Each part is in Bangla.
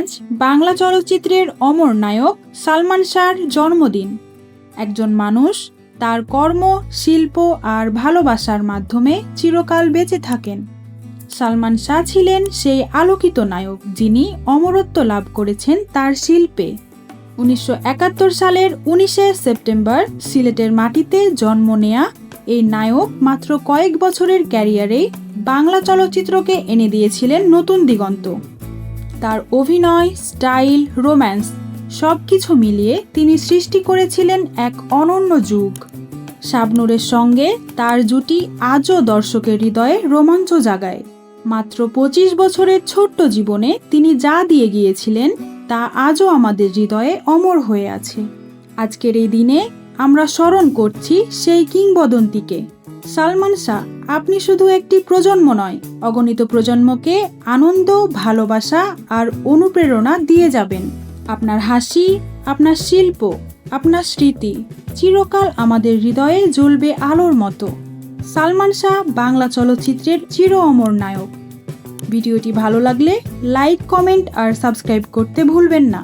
আজ বাংলা চলচ্চিত্রের অমর নায়ক সালমান শাহর জন্মদিন। একজন মানুষ তার কর্ম, শিল্প আর ভালোবাসার মাধ্যমে চিরকাল বেঁচে থাকেন। সালমান শাহ ছিলেন সেই আলোকিত নায়ক যিনি অমরত্ব লাভ করেছেন তার শিল্পে। 1971 সালের 19শে সেপ্টেম্বর সিলেটের মাটিতে জন্ম নেয়া এই নায়ক মাত্র কয়েক বছরের ক্যারিয়ারেই বাংলা চলচ্চিত্রকে এনে দিয়েছিলেন নতুন দিগন্ত। তার অভিনয়, স্টাইল, রোম্যান্স সব কিছু মিলিয়ে তিনি সৃষ্টি করেছিলেন এক অনন্য যুগ। শাবনূরের সঙ্গে তার জুটি আজও দর্শকের হৃদয়ে রোমাঞ্চ জাগায়। মাত্র 25 বছরের ছোট্ট জীবনে তিনি যা দিয়ে গিয়েছিলেন তা আজও আমাদের হৃদয়ে অমর হয়ে আছে। আজকের এই দিনে আমরা স্মরণ করছি সেই কিংবদন্তিকে। সালমান শাহ, আপনি শুধু একটি প্রজন্ম নয়, অগণিত প্রজন্মকে আনন্দ, ভালোবাসা আর অনুপ্রেরণা দিয়ে যাবেন। আপনার হাসি, আপনার শিল্প, আপনার স্মৃতি চিরকাল আমাদের হৃদয়ে জ্বলবে আলোর মতো। সালমান শাহ বাংলা চলচ্চিত্রের চির অমর নায়ক। ভিডিওটি ভালো লাগলে লাইক, কমেন্ট আর সাবস্ক্রাইব করতে ভুলবেন না।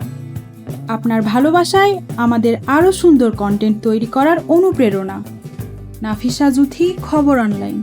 আপনার ভালোবাসায় আমাদের আরও সুন্দর কন্টেন্ট তৈরি করার অনুপ্রেরণা। নাফিসা জুথি, খবর অনলাইন।